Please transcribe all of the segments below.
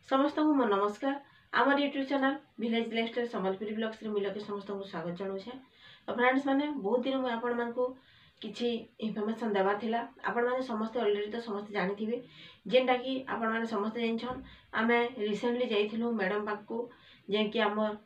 समस्त को मो नमस्कार। आमर YouTube channel village lifestyle Sambalpuri blogs रे मिलके समस्त को स्वागत जनाऊे। तो फ्रेंड्स माने बहुत दिन मुझे आपण मानकु किछि इनफॉरमेशन देवार थिला। आपण माने समस्त ऑलरेडी तो समस्त जानिथिबे जेनटा कि आपण माने समस्त जानछन। आमे रिसेंटली जाइथिलु मैडम पाकु जे कि हमर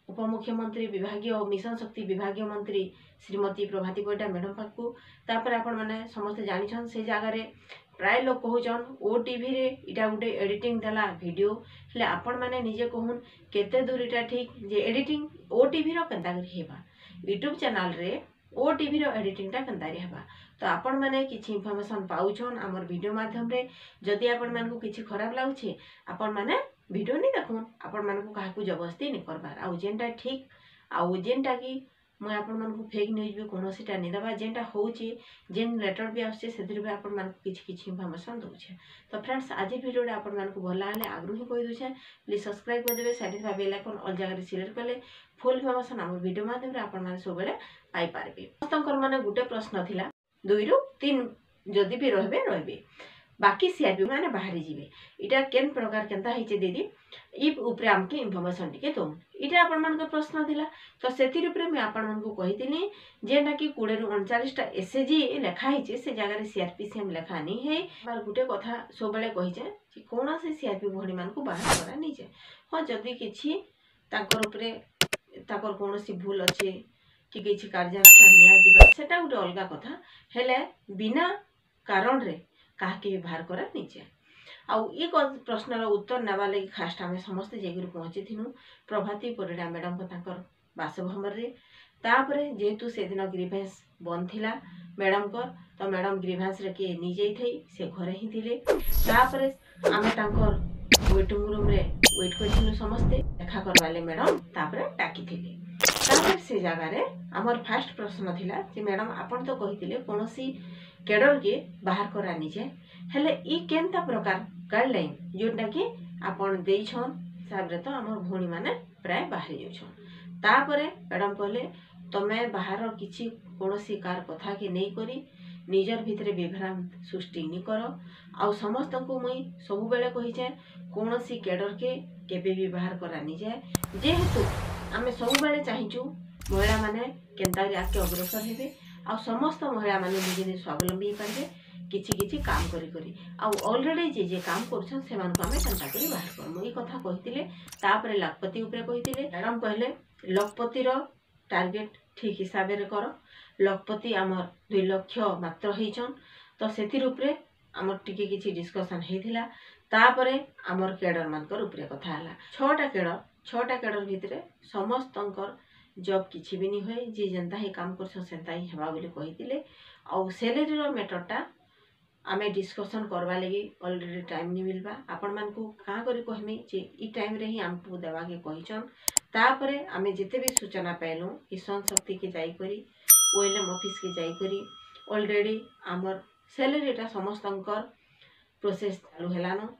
उपमुख्यमंत्री विभागीय और मिशन शक्ति विभागीय मंत्री श्रीमती प्रभाती परिडा मैडम पाकु। तापर आपण माने समस्त जानिछन से जगह रे प्राय लोग कहूचन ओटीवी रे इटा गोटे एडिटिंग देला वीडियो हेले आपण माने निजे कहून केते दूर इटा ठीक जे एडिटिंग ओटीवी रो केनता करी हेबा यूट्यूब चैनल रे ओटीवी रो एडिटिंग टा केनता रे हेबा। तो आपण माने किछि इन्फॉर्मेशन पाउछन हमर वीडियो माध्यम रे। जदि आपण मानकु किछि खराब लागुछे आपण माने वीडियो नहीं देखुन, आपण मानकु काहाकू जबरदस्ती नहीं करबार। आउ जेनटा ठीक आउ जेनटा कि मुझे आपण मानकु फेक न्यूज भी कोनोसीटा नहीं देबा। जेनटा होउची जेन लेटर भी आछे सेतिर भी आपण मानकु किछि इन्फॉर्मेशन दोछे। तो फ्रेंड्स आज वीडियो रे आपण मानकु भल लागले आगरु ही कहि दोछे प्लीज सब्सक्राइब कर देबे, साइड में बेल आइकन ऑल जगह रे सिलेक्ट करले फुल इन्फॉर्मेशन हम वीडियो माध्यम रे आपण माने सब बेले पाई पारबे। समस्तकर माने गुटे प्रश्न थिला 2 रु 3 जदि भी रहबे बाकी सीआरपी माने बाहरी जीवे इटा केन प्रकार केनता हिचे दीदी इ ऊपर हमके इन्फॉर्मेशन टिके दो इटा आपण मान का प्रश्न थिला। तो सेतिर ऊपर मैं आपण मान को कहितिनी जेना कि 20 रु 39 टा एसएजी लेखा हिचे से जगह रे सीआरपी सेम लेखा नहीं है। बार गुटे कथा सब बेले कहिचे कि कोना से सीआरपी भणी मान को बाहर करा नहीं जे हां जदी किछि ताकर ऊपर ताकर कोनोसी भूल अछि कि किछि कार्यानुष्ठान निया जिबा सेटा गुटे अलगा कथा हेले बिना कारण रे काहे भी बाहर करा नहीं। आउ ये प्रश्नर उत्तर नेबा लगी खास्ट आम समस्ते जाकर पहुँची थिनु प्रभाती परिडा मैडम को बासभवन रे। तापरे जेहेतु से दिन ग्रीभेंस बंद थिला मैडम को तो मैडम ग्रीभेंस रे के नी जाई थई से घरे ही थिले। तापरे आमे तांकर वेटिंग रूम रे वेट करथिलु समस्ते देखा करवाले मैडम तापरे डाकी थिले। तापरे से जगह रे हमर फर्स्ट प्रश्न थिला जे मैडम आपण तो कहिथिले कोनोसी केडर के बाहर करा निजे हेले ई केनता प्रकार गाइडलाइन जोटा कि आपण देइछन हिसाब रे तो हमर भोणी माने प्राय बाहर जाउछन। तापरे मैडम कहले तमे बाहर किछि कोनोसी कार कथा के नै करी निजर भितरे विभ्रांत सृष्टि नि करो। आ समस्त को मुई सब बेले कहिचे कोनोसी केडर के केबे भी बाहर करा नि जाय जेहेतु आमे सब बेले चाहिचु महिला माने केनता रे आके अग्रसर हेबे आ समस्त महिला माने निजे स्वावलंबी पारबे किछि किछि काम करी करी आ ऑलरेडी जे काम करछन से मान को हमें केनता करी बाहर कर मुई कथा कहितिले। तापरे लखपति ऊपर कहितिले मैडम कहले लखपति रो टारगेट ठीक हिसाब रे करो लखपति हमर 2 लाख मात्र हेचन। तो सेतिर ऊपर हमर टिके किछि डिस्कशन हेथिला। तापरे हमर केडर मानकर ऊपर कथा हला 6टा केडर भितरे समस्तंकर जॉब किछि भी नहीं होय जे जनता ही काम करछ सेंता ही हेबा बोली कहितिले। आ सैलरी रो मैटरटा आमे डिस्कशन करवा लगी ऑलरेडी टाइम नहीं मिलबा आपण मान को का करी कहमी जे ई टाइम रे ही हमको देवा के कहिचन। तापरे आमे जते भी सूचना पाइलु किसान शक्ति के जाई करी ओएलएम ऑफिस के जाई करी ऑलरेडी हमर सैलरीटा समस्तंकर प्रोसेस चालू हेलानो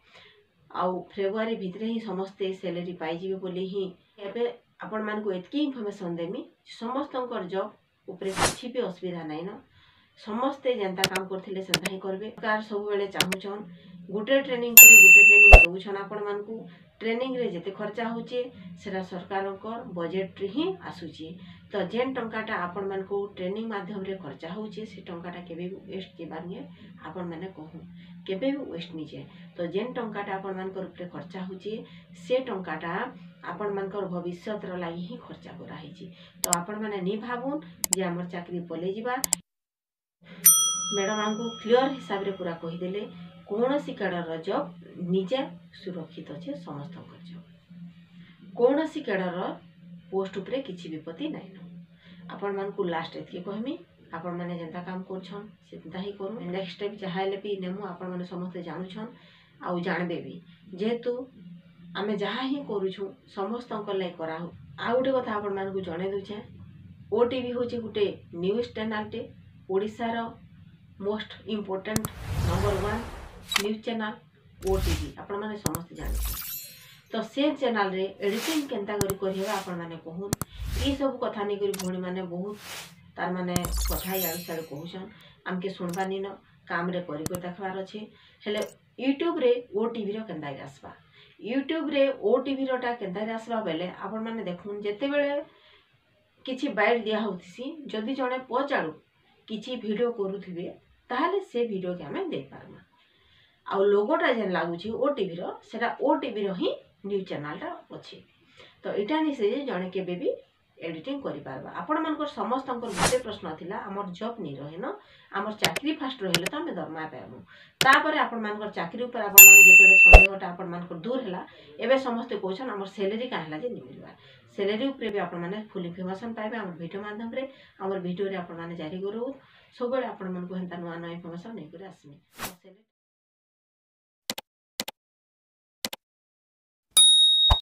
आ फेब्रुआरी भितरे ही समस्ते सैलरी पाई जिवे बोली ही एबे आपण मान को एतकी इन्फॉर्मेशन देमी समस्तंकर जॉब ऊपर किछि भी असुविधा नै न समस्ते जनता काम करथिले सेंता ही करबे। कार सब बेले चाहुचन गुटे ट्रेनिंग करे गुटे ट्रेनिंग दोउछन आपण मान को ट्रेनिंग रे जते खर्चा होचे सेरा सरकार को बजट रे ही आसुची। तो जेन टंकाटा आपण मान को ट्रेनिंग माध्यम रे खर्चा होचे से टंकाटा केबे वेस्ट जेबार ने आपण माने कहू केबे भी वेस्ट नि जे। तो जेन टंकाटा आपण मान को ऊपर खर्चा होचे से टंकाटा आपण मान को भविष्य रो लागि ही खर्चा करा हिची। तो आपण माने नि भाबुन जे हमर चाकरी पले जिबा मैडम हमको क्लियर हिसाब रे पूरा कहि देले कोनोसी केडर जॉब निजे सुरक्षित अछि समस्त जॉब कोनोसी केडर पोस्ट ऊपर किछि विपत्ति नै न। आपण मान को लास्ट एतके कहमी आपण माने जनता काम करछन सेता ही करू नेक्स्ट स्टेप चाहेले भी नेमु आपण माने समस्त जानुछन आ जानबे भी जेहेतु आमे जहा ही करूछु समस्त लाई करा हो। आ गुटे कथा आपण मान को जणे दोछे ओटीवी होचे गुटे न्यूज चैनल टे ओडिसा रो most important number 1 news channel OTV आपण माने समस्त जाने। तो से चैनल रे एडिटिंग केनता करी करिहेबा आपण माने कहून ई सब कथा नै करी भोणी माने बहुत तार माने कथा यार साड कहूछन हमके सुनबानी न काम रे करी को देखबार अछि हेले यूट्यूब रे ओटीवी रो केनता आसबा यूट्यूब रे ओटीवी रोटा केन्तारे आसवा बेले आपण माने देखुन जेते बेले किछि बाइट दिया होतिसी जदि जणे पचाडू किछि वीडियो करूथिबे ताहाले से वीडियो के हमें देख पारमा आ लोगोटा जेन लागुछि ओटीवी रो सेटा ओटीवी रो ही न्यूज चैनल टा अछि तो इटा नि से जणे केबे भी एडिटिंग करि पारबा आपण मानकर समस्त गोटे प्रश्न थिला हमर जॉब नहीं रहे न हमर चाकरी फास्ट रहले तो हमें दरमा पाबू तापर आपण मानकर चाकरी ऊपर आपण माने जेते संदेहटा आपण मानकर दूर हला एबे समस्त क्वेश्चन हमर सैलरी काहला जे नि मिलबा सैलरी ऊपर भी आपण माने फुल इन्फॉर्मेशन पाइबे हमर वीडियो माध्यम रे हमर वीडियो रे आपण माने जारी करू सब आपण मानको हेंता नुआ नुआ इन्फॉर्मेशन नै करे आसमी।